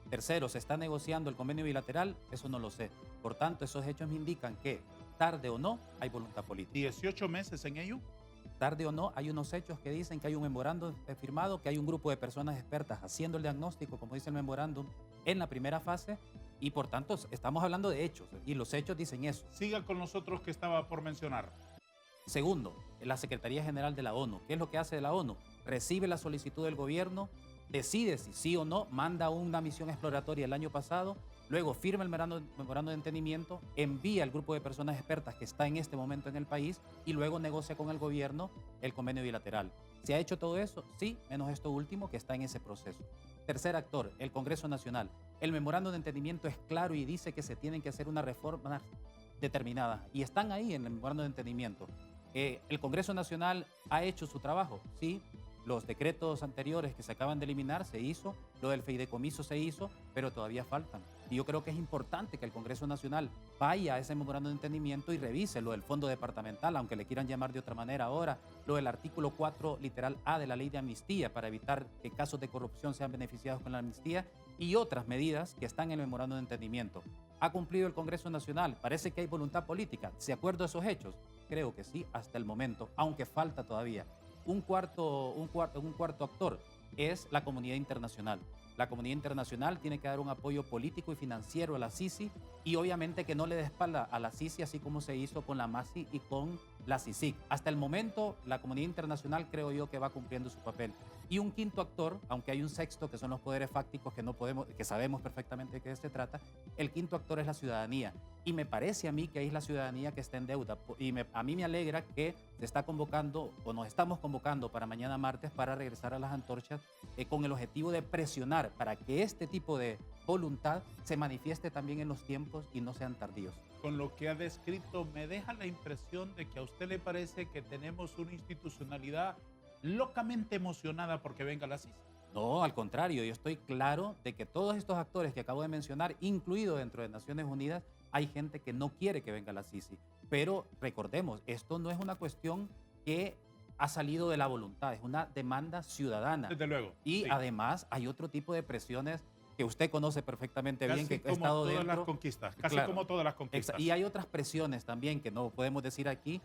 Tercero, ¿se está negociando el convenio bilateral? Eso no lo sé. Por tanto, esos hechos me indican que, tarde o no, hay voluntad política. 18 meses en ello. Tarde o no, hay unos hechos que dicen que hay un memorándum firmado, que hay un grupo de personas expertas haciendo el diagnóstico, como dice el memorándum, en la primera fase, y por tanto estamos hablando de hechos, y los hechos dicen eso. Siga con los otros que estaba por mencionar. Segundo, la Secretaría General de la ONU. ¿Qué es lo que hace la ONU? Recibe la solicitud del gobierno, decide si sí o no, manda una misión exploratoria el año pasado, luego firma el memorando de entendimiento, envía al grupo de personas expertas que está en este momento en el país y luego negocia con el gobierno el convenio bilateral. ¿Se ha hecho todo eso? Sí, menos esto último que está en ese proceso. Tercer actor, el Congreso Nacional. El memorando de entendimiento es claro y dice que se tienen que hacer unas reformas determinadas y están ahí en el memorando de entendimiento. ¿El Congreso Nacional ha hecho su trabajo? Sí. Los decretos anteriores que se acaban de eliminar se hizo, lo del fideicomiso se hizo, pero todavía faltan. Y yo creo que es importante que el Congreso Nacional vaya a ese memorando de entendimiento y revise lo del fondo departamental, aunque le quieran llamar de otra manera ahora, lo del artículo 4, literal A de la ley de amnistía, para evitar que casos de corrupción sean beneficiados con la amnistía, y otras medidas que están en el memorando de entendimiento. ¿Ha cumplido el Congreso Nacional? Parece que hay voluntad política. ¿Se acuerda de esos hechos? Creo que sí, hasta el momento, aunque falta todavía. Un cuarto actor es la comunidad internacional. La comunidad internacional tiene que dar un apoyo político y financiero a la CICI y obviamente que no le dé espalda a la CICI así como se hizo con la MASI y con la CICIG. Hasta el momento la comunidad internacional creo yo que va cumpliendo su papel. Y un quinto actor, aunque hay un sexto que son los poderes fácticos que sabemos perfectamente de qué se trata, el quinto actor es la ciudadanía. Y me parece a mí que ahí es la ciudadanía que está en deuda. Y a mí me alegra que se está convocando o nos estamos convocando para mañana martes para regresar a las antorchas con el objetivo de presionar para que este tipo de voluntad se manifieste también en los tiempos y no sean tardíos. Con lo que ha descrito, me deja la impresión de que a usted le parece que tenemos una institucionalidad locamente emocionada porque venga la CICI. No, al contrario, yo estoy claro de que todos estos actores que acabo de mencionar, incluido dentro de Naciones Unidas, hay gente que no quiere que venga la CICI. Pero recordemos, esto no es una cuestión que ha salido de la voluntad, es una demanda ciudadana. Desde luego. Y sí. además hay otro tipo de presiones que usted conoce perfectamente Casi bien, que ha como estado todas dentro. las conquistas, casi Claro. como todas las conquistas. Y hay otras presiones también que no podemos decir aquí,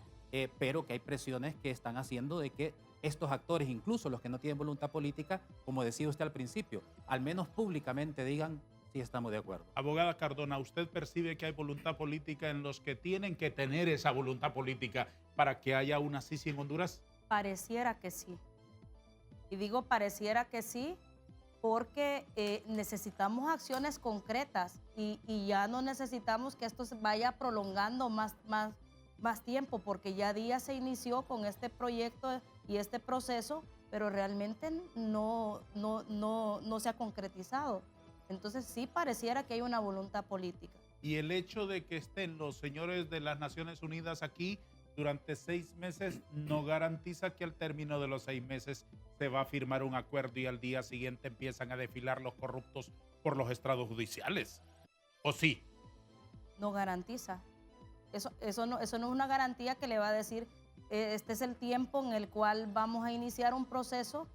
pero que hay presiones que están haciendo de que estos actores, incluso los que no tienen voluntad política, como decía usted al principio, al menos públicamente digan sí estamos de acuerdo. Abogada Cardona, ¿usted percibe que hay voluntad política en los que tienen que tener esa voluntad política para que haya una CICI en Honduras? Pareciera que sí. Y digo pareciera que sí porque necesitamos acciones concretas y ya no necesitamos que esto se vaya prolongando más tiempo, porque ya Díaz se inició con este proyecto y este proceso, pero realmente no se ha concretizado. Entonces sí pareciera que hay una voluntad política. Y el hecho de que estén los señores de las Naciones Unidas aquí durante 6 meses no garantiza que al término de los 6 meses se va a firmar un acuerdo y al día siguiente empiezan a desfilar los corruptos por los estrados judiciales. ¿O sí? No garantiza. Eso no es una garantía que le va a decir, este es el tiempo en el cual vamos a iniciar un proceso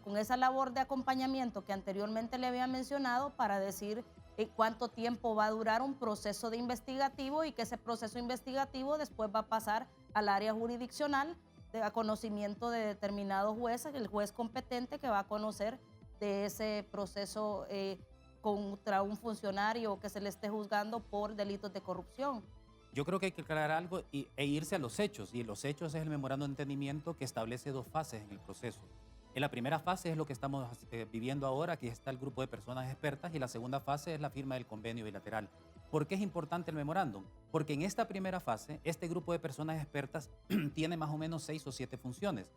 con esa labor de acompañamiento que anteriormente le había mencionado para decir cuánto tiempo va a durar un proceso de investigativo y que ese proceso investigativo después va a pasar al área jurisdiccional a conocimiento de determinados jueces, el juez competente que va a conocer de ese proceso contra un funcionario que se le esté juzgando por delitos de corrupción. Yo creo que hay que aclarar algo e irse a los hechos, y los hechos es el memorando de entendimiento que establece 2 fases en el proceso. En la primera fase es lo que estamos viviendo ahora, que está el grupo de personas expertas, y la segunda fase es la firma del convenio bilateral. ¿Por qué es importante el memorándum? Porque en esta primera fase, este grupo de personas expertas tiene más o menos 6 o 7 funciones.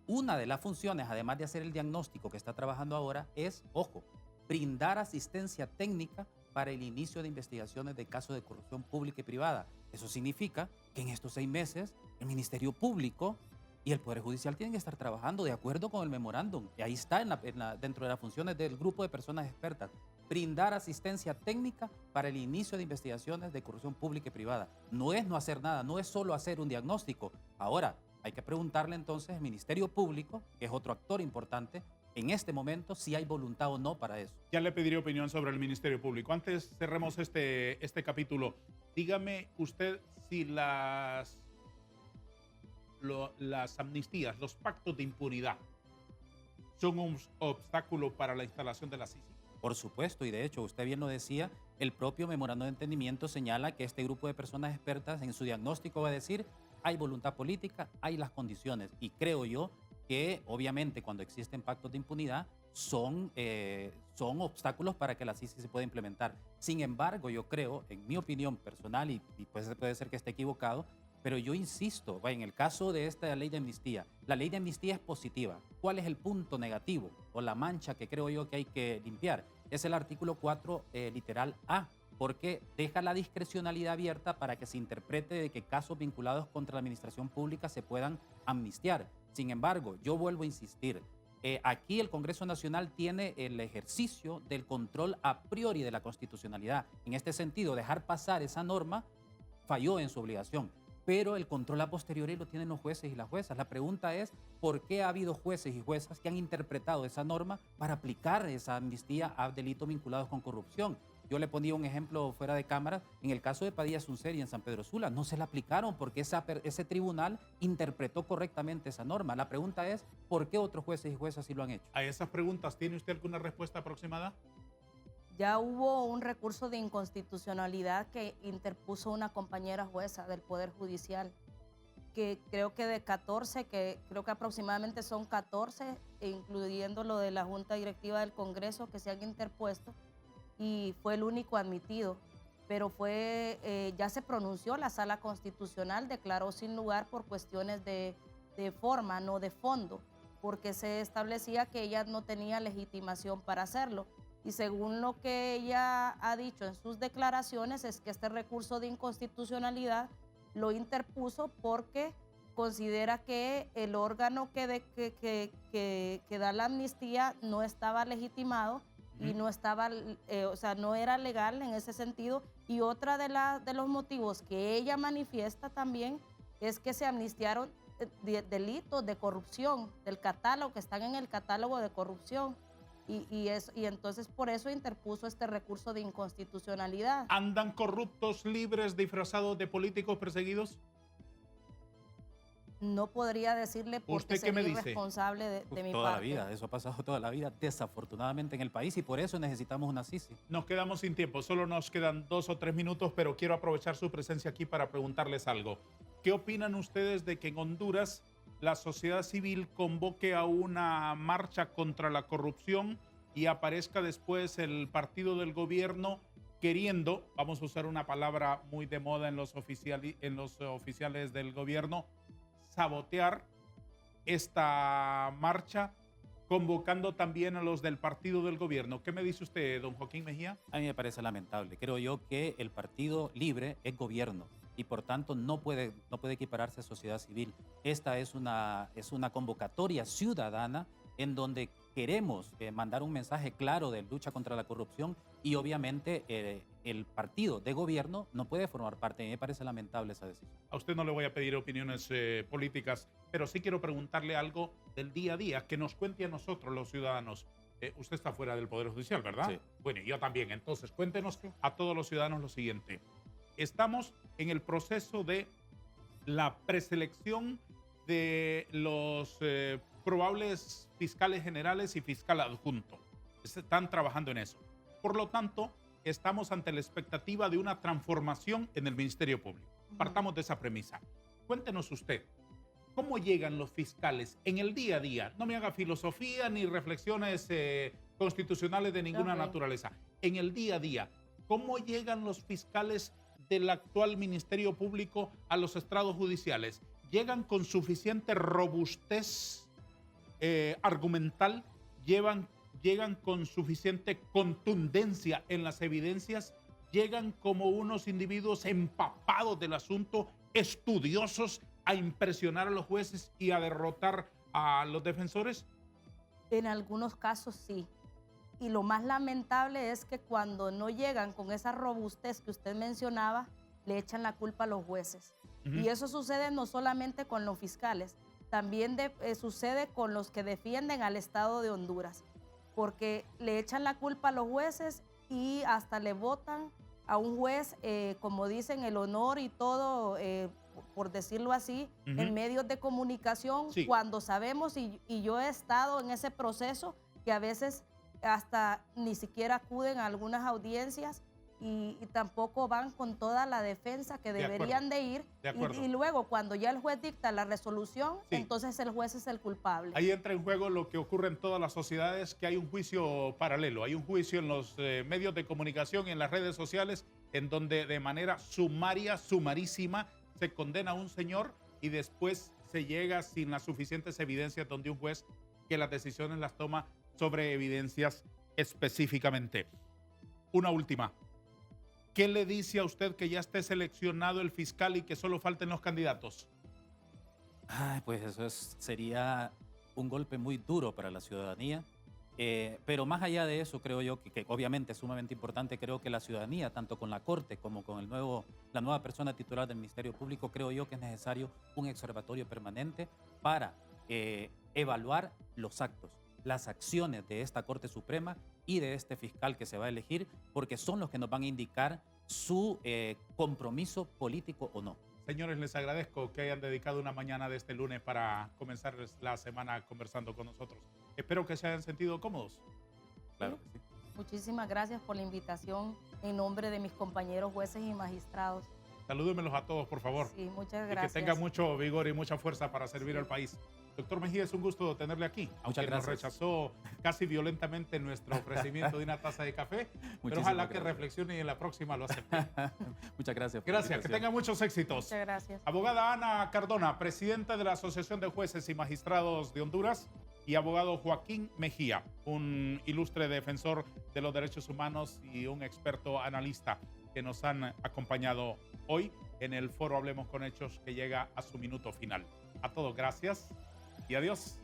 Una de las funciones, además de hacer el diagnóstico que está trabajando ahora, es, ojo, brindar asistencia técnica para el inicio de investigaciones de casos de corrupción pública y privada. Eso significa que en estos 6 meses el Ministerio Público y el Poder Judicial tienen que estar trabajando de acuerdo con el memorándum. Y ahí está dentro de las funciones del grupo de personas expertas. Brindar asistencia técnica para el inicio de investigaciones de corrupción pública y privada. No es no hacer nada, no es solo hacer un diagnóstico. Ahora, hay que preguntarle entonces al Ministerio Público, que es otro actor importante, en este momento si hay voluntad o no para eso. Ya le pediré opinión sobre el Ministerio Público. Antes cerremos este capítulo. Dígame usted si las amnistías, los pactos de impunidad, son un obstáculo para la instalación de la CICI. Por supuesto, y de hecho, usted bien lo decía, el propio memorando de entendimiento señala que este grupo de personas expertas en su diagnóstico va a decir hay voluntad política, hay las condiciones, y creo yo que obviamente cuando existen pactos de impunidad son obstáculos para que la CICI se pueda implementar. Sin embargo, yo creo, en mi opinión personal, y pues puede ser que esté equivocado, pero yo insisto, en el caso de esta ley de amnistía, la ley de amnistía es positiva. ¿Cuál es el punto negativo o la mancha que creo yo que hay que limpiar? Es el artículo 4, literal A, porque deja la discrecionalidad abierta para que se interprete de que casos vinculados contra la administración pública se puedan amnistiar. Sin embargo, yo vuelvo a insistir, aquí el Congreso Nacional tiene el ejercicio del control a priori de la constitucionalidad. En este sentido, dejar pasar esa norma falló en su obligación, pero el control a posteriori lo tienen los jueces y las juezas. La pregunta es, ¿por qué ha habido jueces y juezas que han interpretado esa norma para aplicar esa amnistía a delitos vinculados con corrupción? Yo le ponía un ejemplo fuera de cámara, en el caso de Padilla Sunseri en San Pedro Sula, no se la aplicaron porque ese tribunal interpretó correctamente esa norma. La pregunta es, ¿por qué otros jueces y juezas sí lo han hecho? A esas preguntas, ¿tiene usted alguna respuesta aproximada? Ya hubo un recurso de inconstitucionalidad que interpuso una compañera jueza del Poder Judicial, que creo que de 14, que creo que aproximadamente son 14, incluyendo lo de la Junta Directiva del Congreso que se han interpuesto, y fue el único admitido, pero ya se pronunció, la Sala Constitucional declaró sin lugar por cuestiones de forma, no de fondo, porque se establecía que ella no tenía legitimación para hacerlo. Y según lo que ella ha dicho en sus declaraciones, es que este recurso de inconstitucionalidad lo interpuso porque considera que el órgano que da la amnistía no estaba legitimado y no estaba, o sea, no era legal en ese sentido. Y otra de los motivos que ella manifiesta también es que se amnistiaron delitos de corrupción del catálogo, que están en el catálogo de corrupción. Y entonces por eso interpuso este recurso de inconstitucionalidad. ¿Andan corruptos libres disfrazados de políticos perseguidos? No podría decirle porque ¿Usted qué me sería dice? irresponsable de mi Toda la parte. vida, eso ha pasado toda la vida, desafortunadamente en el país, y por eso necesitamos una CICI. Nos quedamos sin tiempo, solo nos quedan 2 o 3 minutos, pero quiero aprovechar su presencia aquí para preguntarles algo. ¿Qué opinan ustedes de que en Honduras la sociedad civil convoque a una marcha contra la corrupción y aparezca después el partido del gobierno queriendo, vamos a usar una palabra muy de moda en los oficiales del gobierno, sabotear esta marcha, convocando también a los del partido del gobierno? ¿Qué me dice usted, don Joaquín Mejía? A mí me parece lamentable. Creo yo que el partido libre es gobierno y por tanto no puede equipararse a sociedad civil. Esta es una convocatoria ciudadana en donde queremos mandar un mensaje claro de lucha contra la corrupción y obviamente el partido de gobierno no puede formar parte. A mí me parece lamentable esa decisión. A usted no le voy a pedir opiniones políticas, pero sí quiero preguntarle algo del día a día, que nos cuente a nosotros los ciudadanos. Usted está fuera del Poder Judicial, ¿verdad? Sí. Bueno, y yo también. Entonces, cuéntenos a todos los ciudadanos lo siguiente. Estamos en el proceso de la preselección de los probables fiscales generales y fiscal adjunto. Están trabajando en eso. Por lo tanto, estamos ante la expectativa de una transformación en el Ministerio Público. Partamos de esa premisa. Cuéntenos usted, ¿cómo llegan los fiscales en el día a día? No me haga filosofía ni reflexiones constitucionales de ninguna naturaleza. En el día a día, ¿cómo llegan los fiscales del actual Ministerio Público a los estrados judiciales? ¿Llegan con suficiente robustez argumental? ¿Llegan con suficiente contundencia en las evidencias? ¿Llegan como unos individuos empapados del asunto, estudiosos, a impresionar a los jueces y a derrotar a los defensores? En algunos casos sí. Y lo más lamentable es que cuando no llegan con esa robustez que usted mencionaba, le echan la culpa a los jueces. Y eso sucede no solamente con los fiscales, también sucede con los que defienden al Estado de Honduras, porque le echan la culpa a los jueces y hasta le votan a un juez, como dicen, el honor y todo, por decirlo así, en medios de comunicación, cuando sabemos, y yo he estado en ese proceso, que a veces hasta ni siquiera acuden a algunas audiencias y tampoco van con toda la defensa que deberían de ir. Y luego, cuando ya el juez dicta la resolución, entonces el juez es el culpable. Ahí entra en juego lo que ocurre en todas las sociedades, que hay un juicio paralelo, hay un juicio en los medios de comunicación y en las redes sociales, en donde de manera sumarísima, se condena a un señor y después se llega sin las suficientes evidencias, donde un juez que las decisiones las toma sobre evidencias específicamente. Una última. ¿Qué le dice a usted que ya esté seleccionado el fiscal y que solo falten los candidatos? Pues eso sería un golpe muy duro para la ciudadanía. Pero más allá de eso, creo yo que obviamente es sumamente importante. Creo que la ciudadanía, tanto con la Corte como con la nueva persona titular del Ministerio Público, creo yo que es necesario un observatorio permanente para evaluar los actos, las acciones de esta Corte Suprema y de este fiscal que se va a elegir, porque son los que nos van a indicar su compromiso político o no. Señores, les agradezco que hayan dedicado una mañana de este lunes para comenzar la semana conversando con nosotros. Espero que se hayan sentido cómodos. Claro que sí. Muchísimas gracias por la invitación en nombre de mis compañeros jueces y magistrados. Salúdenmelos a todos, por favor. Sí, muchas Y gracias. que tengan mucho vigor y mucha fuerza para servir al país. Doctor Mejía, es un gusto tenerle aquí. Aunque nos rechazó casi violentamente nuestro ofrecimiento de una taza de café, pero ojalá que reflexione y en la próxima lo acepte. Muchas gracias. Gracias, que tenga muchos éxitos. Muchas gracias. Abogada Ana Cardona, presidenta de la Asociación de Jueces y Magistrados de Honduras, y abogado Joaquín Mejía, un ilustre defensor de los derechos humanos y un experto analista que nos han acompañado hoy en el foro Hablemos con Hechos, que llega a su minuto final. A todos, gracias y adiós.